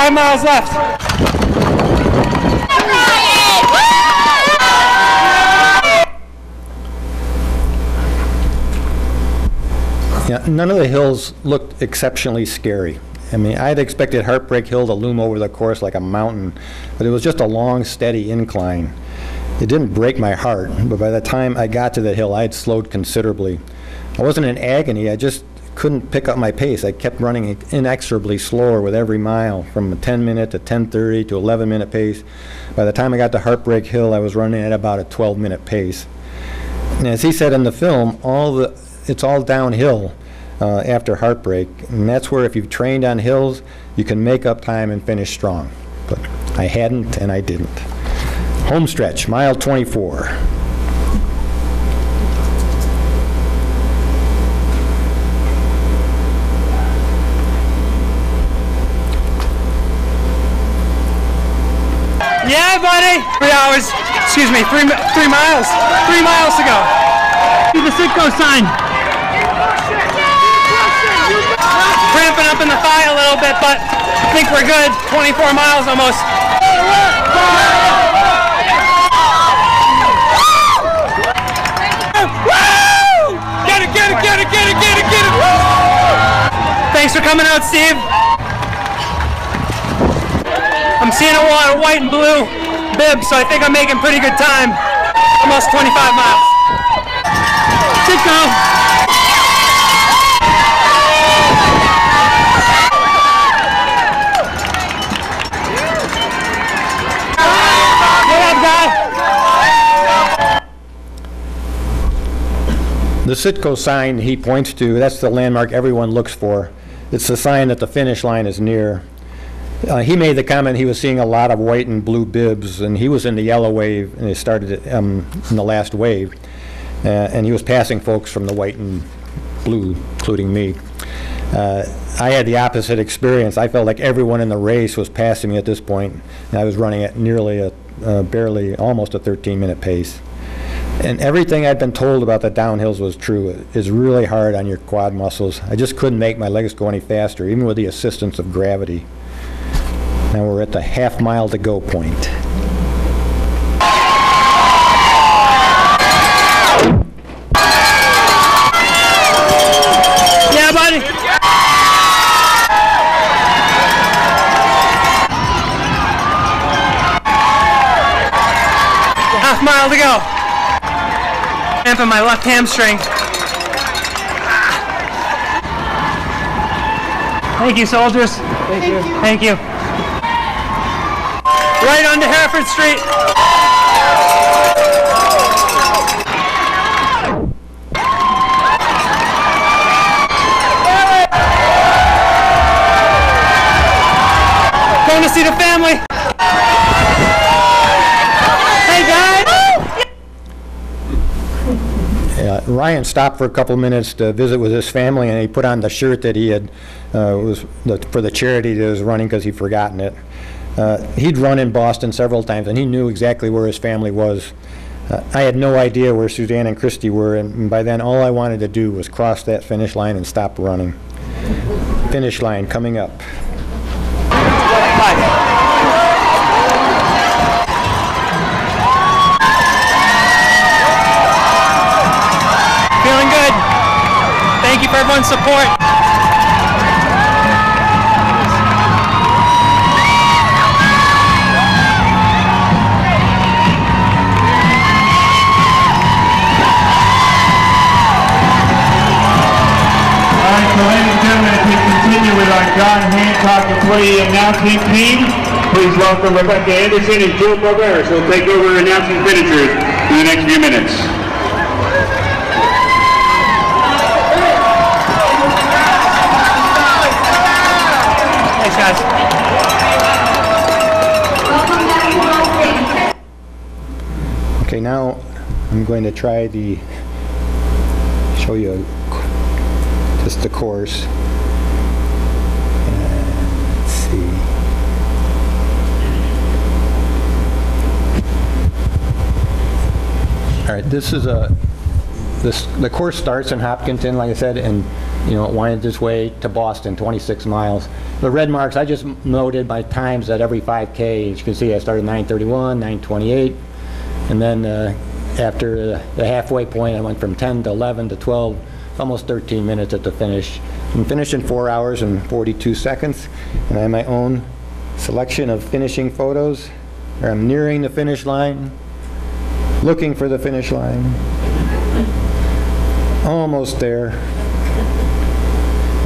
5 miles left. Yeah, none of the hills looked exceptionally scary. I mean, I had expected Heartbreak Hill to loom over the course like a mountain, but it was just a long, steady incline. It didn't break my heart, but by the time I got to the hill, I had slowed considerably. I wasn't in agony, I just couldn't pick up my pace. I kept running inexorably slower with every mile, from a 10-minute to 10:30 to 11-minute pace. By the time I got to Heartbreak Hill, I was running at about a 12-minute pace. And as he said in the film, it's all downhill after Heartbreak, and that's where if you've trained on hills, you can make up time and finish strong. But I hadn't, and I didn't. Home stretch, mile 24. Yeah, buddy. 3 hours. Excuse me. 3 miles. 3 miles to go. See the Sitco sign. Cramping up in the thigh a little bit, but I think we're good. 24 miles almost. Woo! Get it, get it, get it, get it, get it, get it. Thanks for coming out, Steve. I'm seeing a lot of white and blue bibs, so I think I'm making pretty good time. Almost 25 miles. Sitco. The Sitco sign he points to, that's the landmark everyone looks for. It's the sign that the finish line is near. He made the comment he was seeing a lot of white and blue bibs, and he was in the yellow wave, and he started in the last wave. And he was passing folks from the white and blue, including me. I had the opposite experience. I felt like everyone in the race was passing me at this point, and I was running at nearly almost a 13-minute pace. And everything I'd been told about the downhills was true. It's really hard on your quad muscles. I just couldn't make my legs go any faster, even with the assistance of gravity. Now we're at the half-mile to go point. Yeah, buddy. Half mile to go. Cramping my left hamstring. Thank you, soldiers. Thank you. Thank you. Right onto Hereford Street. Going to see the family. Hey guys. Ryan stopped for a couple minutes to visit with his family, and he put on the shirt that he had for the charity that was running because he'd forgotten it. He'd run in Boston several times, and he knew exactly where his family was. I had no idea where Suzanne and Christy were, and by then all I wanted to do was cross that finish line and stop running. Finish line coming up. Feeling good. Thank you for everyone's support. So ladies and gentlemen, as we continue with our John Hancock employee announcing team, please welcome Rebecca Anderson and Joe Barberis, who will take over announcing finishers in the next few minutes. Thanks, guys. Okay, now I'm going to try show you just the course. Let's see. All right, this is the course starts in Hopkinton, like I said, and you know, it winded its way to Boston, 26 miles. The red marks, I just noted my times at every 5K. As you can see, I started 9:31, 9:28, and then after the halfway point, I went from 10 to 11 to 12, almost 13 minutes at the finish. I'm finished in 4 hours and 42 seconds, and I have my own selection of finishing photos. I'm nearing the finish line, looking for the finish line, almost there,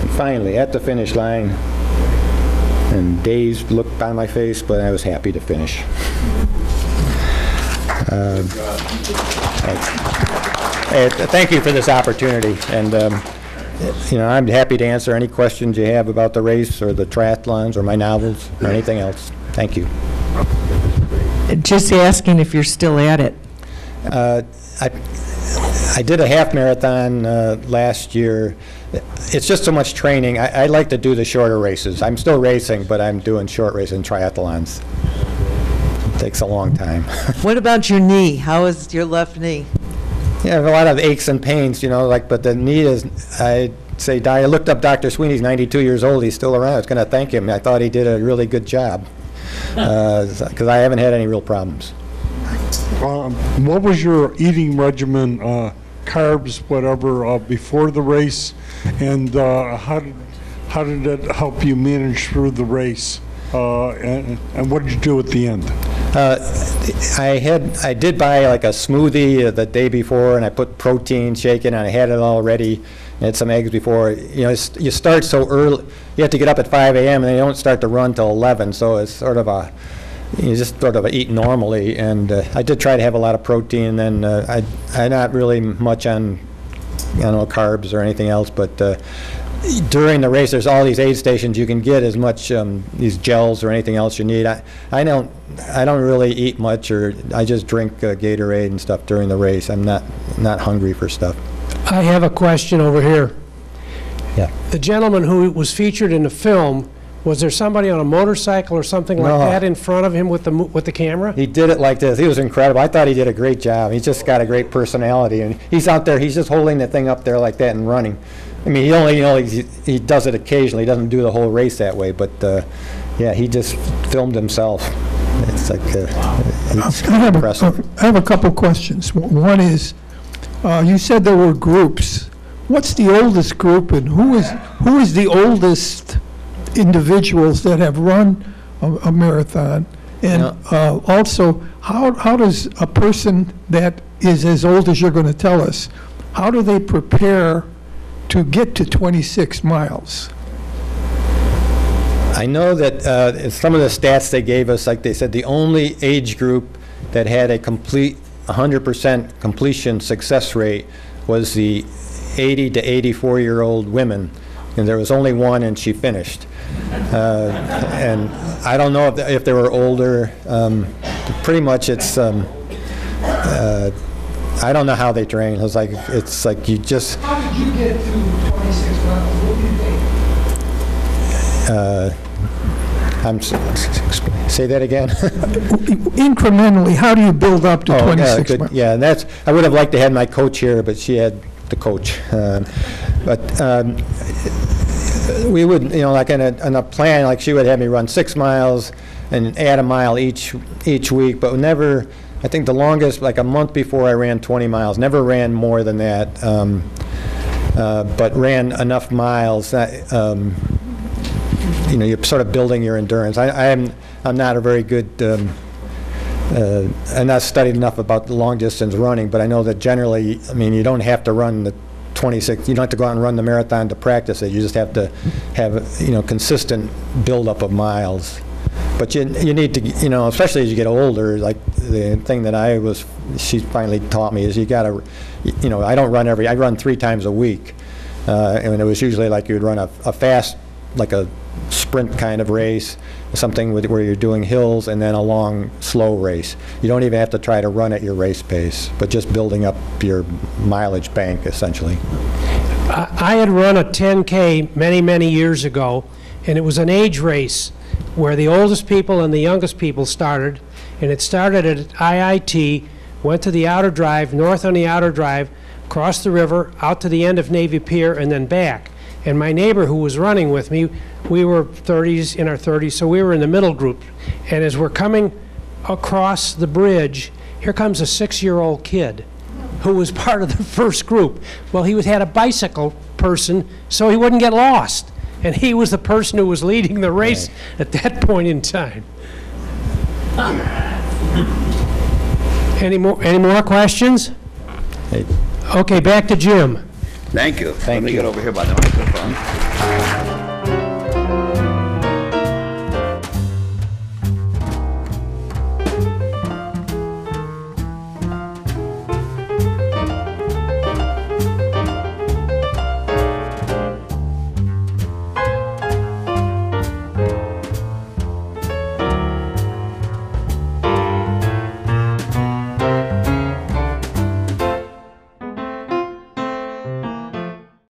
and finally at the finish line, and dazed look on my face, but I was happy to finish. Thank you for this opportunity, and you know, I'm happy to answer any questions you have about the race or the triathlons or my novels or anything else. Thank you. Just asking if you're still at it. I did a half marathon last year. It's just so much training. I like to do the shorter races. I'm still racing, but I'm doing short races and triathlons. It takes a long time. What about your knee? How is your left knee? Yeah, I have a lot of aches and pains, you know, like, but the knee is, I'd say, I looked up Dr. Sweeney's 92 years old. He's still around. I was going to thank him. I thought he did a really good job because I haven't had any real problems. What was your eating regimen, carbs, whatever, before the race, and how did it help you manage through the race, and what did you do at the end? I did buy like a smoothie the day before, and I put protein shake in, and I had it all ready. I had some eggs before. You know, you start so early. You have to get up at 5 a.m. and you don't start to run till 11. So it's sort of a, you just sort of eat normally. And I did try to have a lot of protein. And I'm not really much on, you know, carbs or anything else. But during the race, there's all these aid stations. You can get as much these gels or anything else you need. I don't really eat much, or I just drink Gatorade and stuff during the race. I'm not hungry for stuff. I have a question over here. Yeah. The gentleman who was featured in the film, was there somebody on a motorcycle or something like that in front of him with the camera? He did it like this. He was incredible. I thought he did a great job. He's just got a great personality, and he's out there. He's just holding the thing up there like that and running. I mean, he only, you know, he does it occasionally. He doesn't do the whole race that way, but yeah, he just filmed himself. It's like it's impressive. I have a couple questions. One is, you said there were groups. What's the oldest group, and who is the oldest individuals that have run a marathon? And also, how does a person that is as old as you're going to tell us, how do they prepare to get to 26 miles? I know that some of the stats they gave us, like they said, the only age group that had a complete 100% completion success rate was the 80 to 84-year-old women, and there was only one, and she finished. And I don't know if they were older. Pretty much, it's. I don't know how they train. It's like you just. How did you get to 26 miles? What do you think? Say that again. Incrementally, how do you build up to 26 miles? Yeah, and that's. I would have liked to have my coach here, but she had the coach. We would, you know, like in a plan, like she would have me run 6 miles and add a mile each week, but never. I think the longest, like a month before, I ran 20 miles. Never ran more than that, but ran enough miles that, you know, you're sort of building your endurance. I'm not a very good, I'm not studied enough about the long distance running, but I know that generally, I mean, you don't have to run the 26, you don't have to go out and run the marathon to practice it. You just have to have, you know, consistent buildup of miles. But you need to, you know, especially as you get older, like the thing that she finally taught me is you got to, you know, I run 3 times a week. And it was usually like you would run a fast, like a sprint kind of race, something where you're doing hills, and then a long, slow race. You don't even have to try to run at your race pace, but just building up your mileage bank, essentially. I had run a 10K many years ago, and it was an age race where the oldest people and the youngest people started, and it started at IIT, went to the outer drive, north on the outer drive, crossed the river, out to the end of Navy Pier, and then back. And my neighbor who was running with me, we were in our 30s, so we were in the middle group. And as we're coming across the bridge, here comes a 6-year-old kid who was part of the first group. Well, he had a bicycle person, so he wouldn't get lost. And he was the person who was leading the race at that point in time. Any more questions? Hey. Okay, back to Jim. Thank you. Thank Let me you. get over here by the microphone.